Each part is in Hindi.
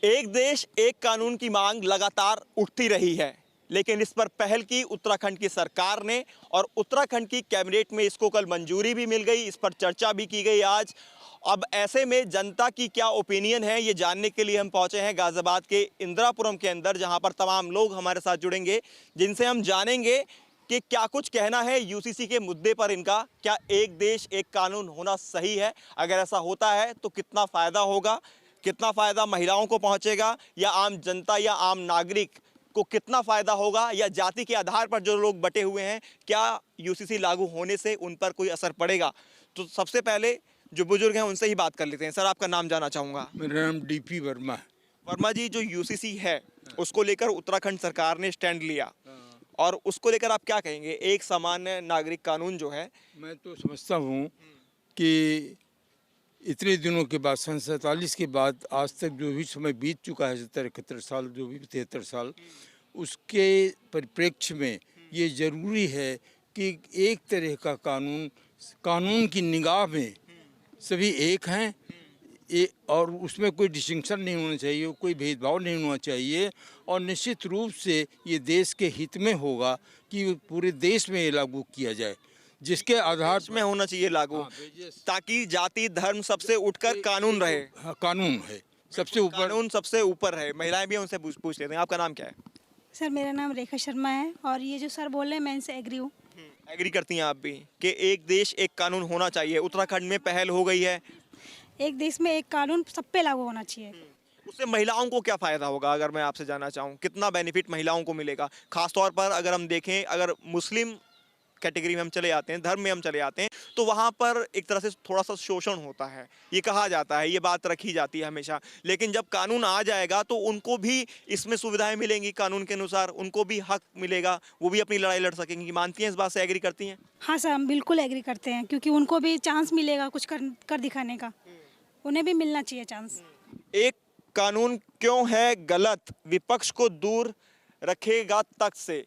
एक देश एक कानून की मांग लगातार उठती रही है, लेकिन इस पर पहल की उत्तराखंड की सरकार ने और उत्तराखंड की कैबिनेट में इसको कल मंजूरी भी मिल गई। इस पर चर्चा भी की गई आज। अब ऐसे में जनता की क्या ओपिनियन है, ये जानने के लिए हम पहुंचे हैं गाजियाबाद के इंदिरापुरम के अंदर, जहां पर तमाम लोग हमारे साथ जुड़ेंगे, जिनसे हम जानेंगे कि क्या कुछ कहना है यूसीसी के मुद्दे पर इनका। क्या एक देश एक कानून होना सही है? अगर ऐसा होता है तो कितना फ़ायदा होगा, कितना फ़ायदा महिलाओं को पहुंचेगा, या आम जनता या आम नागरिक को कितना फ़ायदा होगा, या जाति के आधार पर जो लोग बटे हुए हैं, क्या यूसीसी लागू होने से उन पर कोई असर पड़ेगा? तो सबसे पहले जो बुजुर्ग हैं उनसे ही बात कर लेते हैं। सर, आपका नाम जानना चाहूँगा। मेरा नाम डीपी वर्मा है। वर्मा जी, जो यूसीसी है उसको लेकर उत्तराखंड सरकार ने स्टैंड लिया, और उसको लेकर आप क्या कहेंगे? एक सामान्य नागरिक कानून जो है, मैं तो समझता हूँ कि इतने दिनों के बाद, सन 47 के बाद आज तक जो भी समय बीत चुका है, 70-71 साल, जो भी 73 साल, उसके परिप्रेक्ष्य में ये ज़रूरी है कि एक तरह का कानून की निगाह में सभी एक हैं, और उसमें कोई डिस्टिंक्शन नहीं होना चाहिए, कोई भेदभाव नहीं होना चाहिए, और निश्चित रूप से ये देश के हित में होगा कि पूरे देश में ये लागू किया जाए, जिसके आधार में होना चाहिए लागू, ताकि जाति धर्म सबसे उठकर कानून रहे। हाँ, कानून है सबसे ऊपर, कानून सबसे ऊपर है। महिलाएं भी उनसे पूछ लेते हैं। आपका नाम क्या है? सर, मेरा नाम रेखा शर्मा है, और ये जो सर बोल रहे हैं मैं इनसे एग्री हूँ। एग्री करती हैं आप भी कि एक देश एक कानून होना चाहिए? उत्तराखंड में पहल हो गई है। एक देश में एक कानून सब पे लागू होना चाहिए। उससे महिलाओं को क्या फ़ायदा होगा? अगर मैं आपसे जानना चाहूँ, कितना बेनिफिट महिलाओं को मिलेगा? खासतौर पर अगर हम देखें, अगर मुस्लिम कैटेगरी में हम चले आते हैं, धर्म में हम चले आते हैं, तो वहाँ पर एक तरह से थोड़ा सा शोषण होता है, ये कहा जाता है, ये बात रखी जाती है हमेशा। लेकिन जब कानून आ जाएगा तो उनको भी इसमें सुविधाएं मिलेंगी, कानून के अनुसार उनको भी हक मिलेगा, वो भी अपनी लड़ाई लड़ सकेंगी। मानती हैं इस बात से? एग्री करती हैं? हाँ सर, हम बिल्कुल एग्री करते हैं, क्योंकि उनको भी चांस मिलेगा कुछ कर दिखाने का। उन्हें भी मिलना चाहिए चांस। एक कानून क्यों है गलत, विपक्ष को दूर रखेगा तख्त से?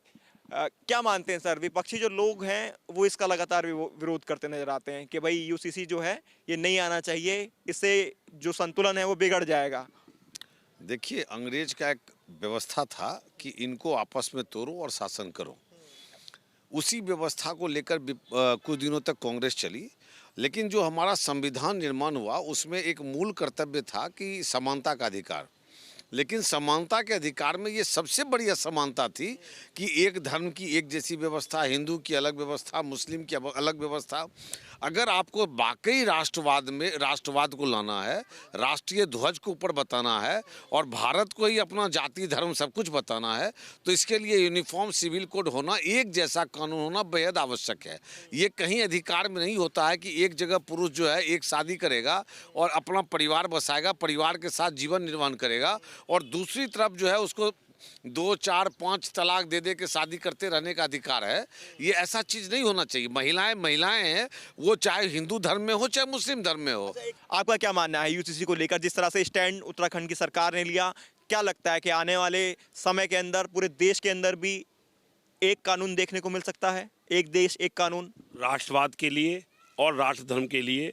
क्या मानते हैं सर? विपक्षी जो लोग हैं वो इसका लगातार विरोध करते नजर आते हैं कि भाई यूसीसी जो है ये नहीं आना चाहिए, इससे जो संतुलन है वो बिगड़ जाएगा। देखिए, अंग्रेज का एक व्यवस्था था कि इनको आपस में तोड़ो और शासन करो। उसी व्यवस्था को लेकर कुछ दिनों तक कांग्रेस चली, लेकिन जो हमारा संविधान निर्माण हुआ उसमें एक मूल कर्तव्य था कि समानता का अधिकार। लेकिन समानता के अधिकार में ये सबसे बड़ी असमानता थी कि एक धर्म की एक जैसी व्यवस्था, हिंदू की अलग व्यवस्था, मुस्लिम की अलग व्यवस्था। अगर आपको वाकई राष्ट्रवाद को लाना है, राष्ट्रीय ध्वज को ऊपर बताना है और भारत को ही अपना जाति धर्म सब कुछ बताना है, तो इसके लिए यूनिफॉर्म सिविल कोड होना, एक जैसा कानून होना बेहद आवश्यक है। ये कहीं अधिकार में नहीं होता है कि एक जगह पुरुष जो है एक शादी करेगा और अपना परिवार बसाएगा, परिवार के साथ जीवन निर्वाह करेगा, और दूसरी तरफ जो है उसको 2, 4, 5 तलाक दे के शादी करते रहने का अधिकार है। ये ऐसा चीज़ नहीं होना चाहिए। महिलाएं हैं, वो चाहे हिंदू धर्म में हो चाहे मुस्लिम धर्म में हो। आपका क्या मानना है यूसीसी को लेकर, जिस तरह से स्टैंड उत्तराखंड की सरकार ने लिया? क्या लगता है कि आने वाले समय के अंदर पूरे देश के अंदर भी एक कानून देखने को मिल सकता है? एक देश एक कानून राष्ट्रवाद के लिए और राष्ट्र धर्म के लिए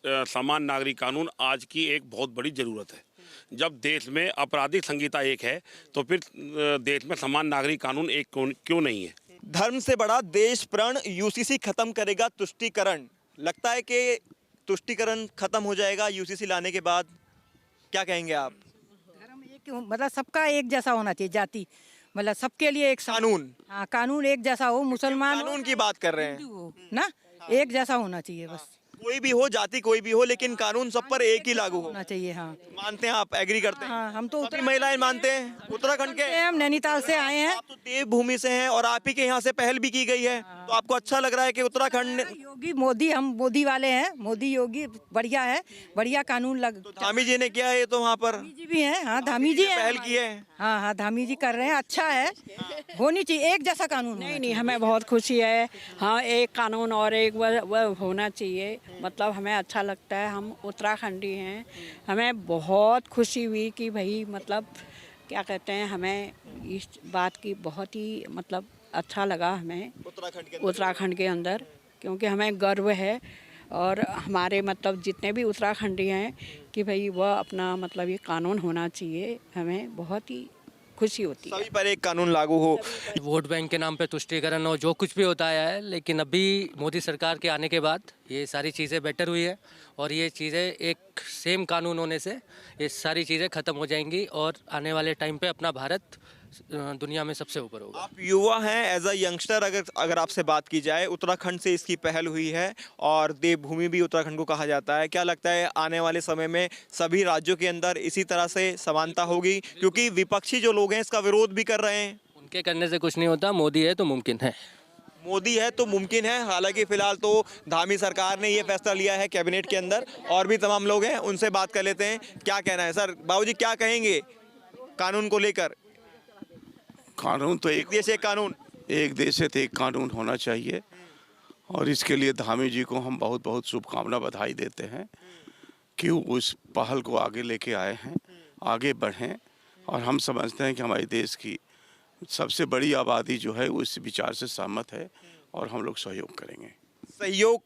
समान नागरिक कानून आज की एक बहुत बड़ी ज़रूरत है। जब देश में आपराधिक संहिता एक है तो फिर देश में समान नागरिक कानून एक क्यों नहीं है? धर्म से बड़ा देश प्रण, यूसीसी खत्म करेगा तुष्टीकरण। लगता है कि तुष्टीकरण खत्म हो जाएगा यूसीसी लाने के बाद? क्या कहेंगे आप? धर्म एक मतलब सबका एक जैसा होना चाहिए, जाति मतलब सबके लिए एक कानून। हाँ, कानून एक जैसा हो, मुसलमान कानून की बात कर रहे हैं हो ना, एक जैसा होना चाहिए बस। कोई भी हो, जाति कोई भी हो, लेकिन कानून सब पर एक ही लागू होना चाहिए। हाँ, मानते हैं आप? एग्री करते हैं? हाँ, हम तो सभी महिलाएं मानते हैं। उत्तराखंड के हम नैनीताल से आए हैं। आप तो देवभूमि से हैं और आप ही के यहाँ से पहल भी की गई है, तो आपको अच्छा लग रहा है कि उत्तराखंड? योगी मोदी, हम मोदी वाले हैं, मोदी योगी बढ़िया है, बढ़िया कानून तो धामी जी ने किया है तो वहाँ पर धामी जी भी हैं। हाँ, धामी जी पहल की है। हाँ हाँ, धामी जी कर रहे हैं, अच्छा है, होनी चाहिए एक जैसा कानून। नहीं, हमें बहुत खुशी है। हाँ, एक कानून और एक वह होना चाहिए, मतलब हमें अच्छा लगता है। हम उत्तराखंडी हैं, हमें बहुत खुशी हुई कि भाई मतलब क्या कहते हैं, हमें इस बात की बहुत ही मतलब अच्छा लगा हमें उत्तराखंड के अंदर, क्योंकि हमें गर्व है और हमारे मतलब जितने भी उत्तराखंडी हैं कि भाई वह अपना मतलब ये कानून होना चाहिए, हमें बहुत ही खुशी होती है। सभी पर एक कानून लागू हो। वोट बैंक के नाम पे तुष्टीकरण और जो कुछ भी होता है, लेकिन अभी मोदी सरकार के आने के बाद ये सारी चीज़ें बेटर हुई है और ये चीज़ें एक सेम कानून होने से ये सारी चीज़ें ख़त्म हो जाएंगी और आने वाले टाइम पे अपना भारत दुनिया में सबसे ऊपर होगा। आप युवा हैं, एज अ यंगस्टर अगर आपसे बात की जाए, उत्तराखंड से इसकी पहल हुई है और देवभूमि भी उत्तराखंड को कहा जाता है। क्या लगता है आने वाले समय में सभी राज्यों के अंदर इसी तरह से समानता होगी? क्योंकि विपक्षी जो लोग हैं इसका विरोध भी कर रहे हैं। उनके करने से कुछ नहीं होता, मोदी है तो मुमकिन है। मोदी है तो मुमकिन है। हालांकि फिलहाल तो धामी सरकार ने ये फैसला लिया है कैबिनेट के अंदर। और भी तमाम लोग हैं, उनसे बात कर लेते हैं। क्या कहना है सर? बाबूजी क्या कहेंगे कानून को लेकर? कानून तो एक देश एक कानून, एक देश है तो एक कानून होना चाहिए और इसके लिए धामी जी को हम बहुत बहुत शुभकामना बधाई देते हैं कि वो उस पहल को आगे लेके आए हैं, आगे बढ़ें। और हम समझते हैं कि हमारे देश की सबसे बड़ी आबादी जो है वो इस विचार से सहमत है और हम लोग सहयोग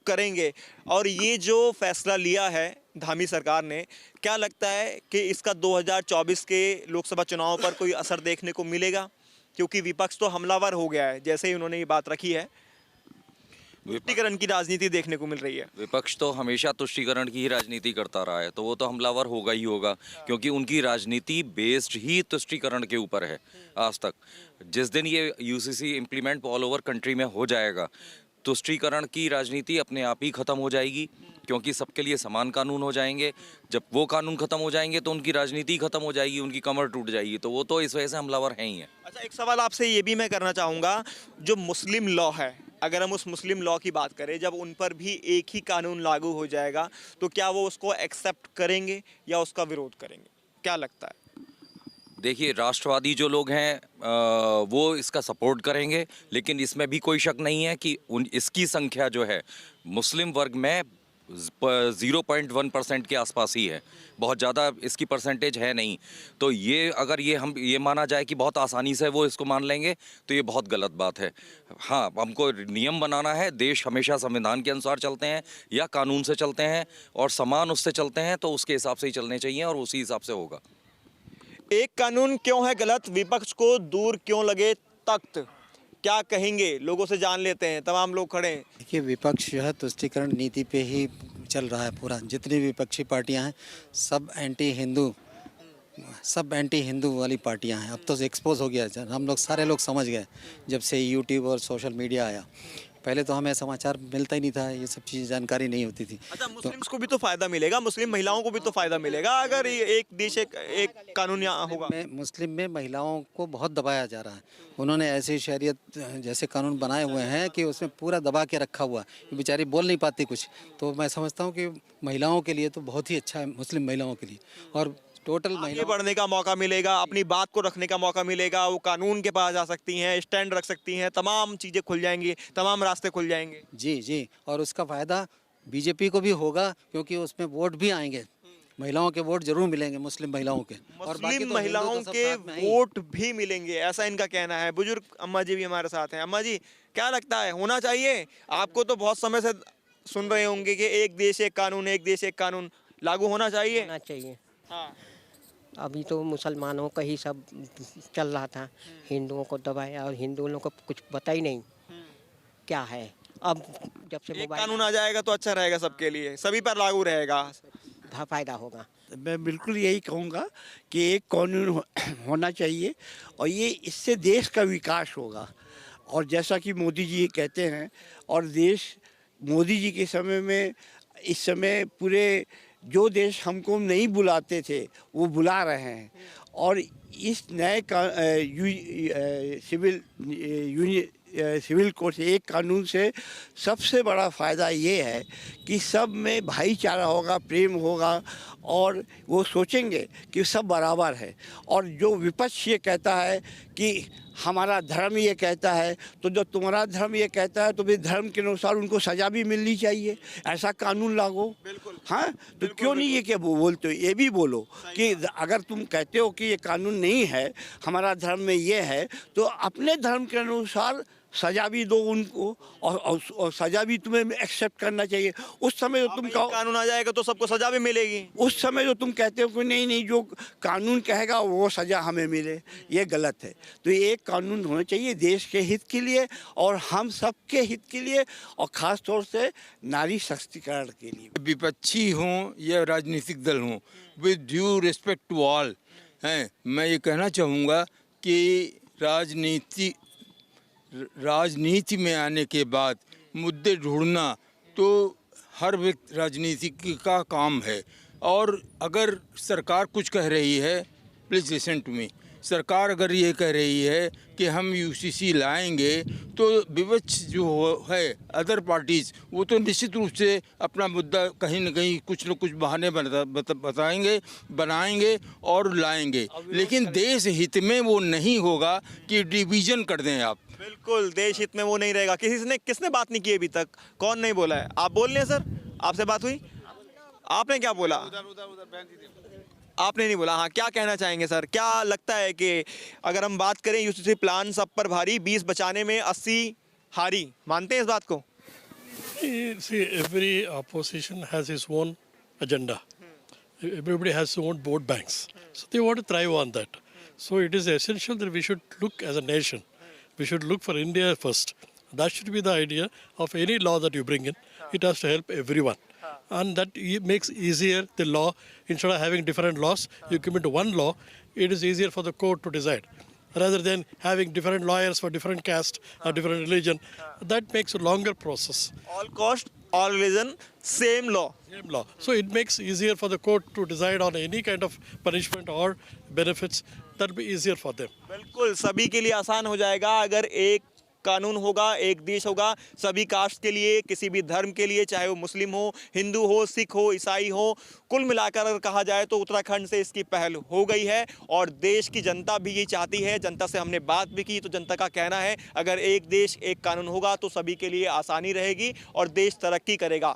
करेंगे। और ये जो फैसला लिया है धामी सरकार ने, क्या लगता है कि इसका 2024 के लोकसभा चुनाव पर कोई असर देखने को मिलेगा? क्योंकि विपक्ष तो हमलावर हो गया है जैसे ही उन्होंने ये बात रखी है। तुष्टीकरण की राजनीति देखने को मिल रही है। विपक्ष तो हमेशा तुष्टीकरण की ही राजनीति करता रहा है, तो वो तो हमलावर होगा ही होगा, क्योंकि उनकी राजनीति बेस्ड ही तुष्टीकरण के ऊपर है आज तक। जिस दिन ये UCC implement all over country में हो जाएगा, तुष्टीकरण की राजनीति अपने आप ही खत्म हो जाएगी, क्योंकि सबके लिए समान कानून हो जाएंगे। जब वो कानून खत्म हो जाएंगे तो उनकी राजनीति खत्म हो जाएगी, उनकी कमर टूट जाएगी, तो वो तो इस वजह से हमलावर हैं ही हैं। अच्छा, एक सवाल आपसे ये भी मैं करना चाहूँगा, जो मुस्लिम लॉ है, अगर हम उस मुस्लिम लॉ की बात करें, जब उन पर भी एक ही कानून लागू हो जाएगा तो क्या वो उसको एक्सेप्ट करेंगे या उसका विरोध करेंगे? क्या लगता है? देखिए, राष्ट्रवादी जो लोग हैं वो इसका सपोर्ट करेंगे, लेकिन इसमें भी कोई शक नहीं है कि इसकी संख्या जो है मुस्लिम वर्ग में 0.1% के आसपास ही है, बहुत ज़्यादा इसकी परसेंटेज है नहीं। तो ये अगर ये माना जाए कि बहुत आसानी से वो इसको मान लेंगे तो ये बहुत गलत बात है। हाँ, हमको नियम बनाना है, देश हमेशा संविधान के अनुसार चलते हैं या कानून से चलते हैं और समान उससे चलते हैं, तो उसके हिसाब से ही चलने चाहिए और उसी हिसाब से होगा। एक कानून क्यों है गलत? विपक्ष को दूर क्यों लगे तख्त? क्या कहेंगे? लोगों से जान लेते हैं। तमाम लोग खड़े हैं। देखिए, विपक्ष जो है तुष्टीकरण नीति पे ही चल रहा है पूरा। जितनी विपक्षी पार्टियां हैं सब एंटी हिंदू वाली पार्टियां हैं। अब तो एक्सपोज हो गया, हम लोग सारे लोग समझ गए जब से यूट्यूब और सोशल मीडिया आया। पहले तो हमें समाचार मिलता ही नहीं था, ये सब चीज़ जानकारी नहीं होती थी। अच्छा, मुस्लिम्स को भी तो फायदा मिलेगा, मुस्लिम महिलाओं को भी तो फायदा मिलेगा अगर एक देश एक कानून यहाँ होगा। मुस्लिम में महिलाओं को बहुत दबाया जा रहा है। उन्होंने ऐसी शरीयत जैसे कानून बनाए हुए हैं कि उसमें पूरा दबा के रखा हुआ है, बेचारी बोल नहीं पाती कुछ। तो मैं समझता हूँ कि महिलाओं के लिए तो बहुत ही अच्छा है, मुस्लिम महिलाओं के लिए। और टोटल आगे बढ़ने का मौका मिलेगा, अपनी बात को रखने का मौका मिलेगा, वो कानून के पास जा सकती हैं, स्टैंड रख सकती हैं, तमाम चीज़ें खुल जाएंगी, तमाम रास्ते खुल जाएंगे। जी, और उसका फ़ायदा बीजेपी को भी होगा, क्योंकि उसमें वोट भी आएंगे, महिलाओं के वोट जरूर मिलेंगे, मुस्लिम महिलाओं के। और मुस्लिम महिलाओं के वोट भी मिलेंगे, ऐसा इनका कहना है। बुजुर्ग अम्मा जी भी हमारे साथ हैं। अम्मा जी, क्या लगता है, होना चाहिए? आपको तो बहुत समय से सुन रहे होंगे कि एक देश एक कानून, एक देश एक कानून लागू होना चाहिए। होना चाहिए। हाँ, अभी तो मुसलमानों का ही सब चल रहा था, हिंदुओं को दबाया और हिंदुओं को कुछ पता ही नहीं क्या है। अब जब से एक कानून आ जाएगा तो अच्छा रहेगा सबके लिए, सभी पर लागू रहेगा, फायदा होगा। मैं बिल्कुल यही कहूँगा कि एक कानून होना चाहिए और ये इससे देश का विकास होगा। और जैसा कि मोदी जी कहते हैं, और देश मोदी जी के समय में इस समय पूरे जो देश हमको नहीं बुलाते थे वो बुला रहे हैं। और इस नए सिविल कोड से, एक कानून से सबसे बड़ा फ़ायदा ये है कि सब में भाईचारा होगा, प्रेम होगा और वो सोचेंगे कि सब बराबर है। और जो विपक्ष ये कहता है कि हमारा धर्म ये कहता है, तो जो तुम्हारा धर्म ये कहता है तो भी धर्म के अनुसार उनको सज़ा भी मिलनी चाहिए, ऐसा कानून लागू। हाँ, तो क्यों नहीं ये क्या बोलते हो? ये भी बोलो कि अगर तुम कहते हो कि ये कानून नहीं है, हमारा धर्म में ये है, तो अपने धर्म के अनुसार सजा भी दो उनको, और सजा भी तुम्हें एक्सेप्ट करना चाहिए। उस समय जो तुम कहो कानून आ जाएगा तो सबको सजा भी मिलेगी, उस समय जो तुम कहते हो कि नहीं नहीं जो कानून कहेगा वो सजा हमें मिले, ये गलत है। तो ये एक कानून होना चाहिए देश के हित के लिए और हम सब के हित के लिए, और ख़ास तौर से नारी सशक्तिकरण के लिए। विपक्षी हों या राजनीतिक दल हों, with due respect to all हैं, मैं ये कहना चाहूँगा कि राजनीति में आने के बाद मुद्दे ढूंढना तो हर व्यक्ति राजनीति का काम है। और अगर सरकार कुछ कह रही है, प्लीज़ लिसन टू मी, सरकार अगर ये कह रही है कि हम यूसीसी लाएंगे, तो विपक्ष जो है अदर पार्टीज़ वो तो निश्चित रूप से अपना मुद्दा कहीं न कहीं कुछ न कुछ बहाने बनाएंगे और लाएंगे, लेकिन देश हित में वो नहीं होगा कि डिवीज़न कर दें आप। बिल्कुल देश हित में वो नहीं रहेगा। किसने बात नहीं की अभी तक? कौन नहीं बोला है? आप बोल रहे हैं सर, आपसे बात हुई? आपने क्या बोला? आपने नहीं बोला। हाँ, क्या कहना चाहेंगे सर? क्या लगता है कि अगर हम बात करें यूसीसी प्लान सब पर भारी, 20 बचाने में 80 हारी, मानते हैं इस बात को? See, every opposition has its own agenda. Everybody has their own vote banks. So they want to thrive on that. So it is essential that we should look as a nation. We should look for India first. That should be the idea of any law that you bring in. It has to help everyone. And that makes easier the law. Instead of having different laws, you commit to one law. It is easier for the court to decide, rather than having different lawyers for different caste or different religion. That makes a longer process. All caste, all religion, same law. Same law. So it makes easier for the court to decide on any kind of punishment or benefits. That will be easier for them. बिल्कुल सभी के लिए आसान हो जाएगा अगर एक कानून होगा, एक देश होगा सभी कास्ट के लिए, किसी भी धर्म के लिए, चाहे वो मुस्लिम हो, हिंदू हो, सिख हो, ईसाई हो। कुल मिलाकर अगर कहा जाए तो उत्तराखंड से इसकी पहल हो गई है और देश की जनता भी ये चाहती है। जनता से हमने बात भी की तो जनता का कहना है अगर एक देश एक कानून होगा तो सभी के लिए आसानी रहेगी और देश तरक्की करेगा।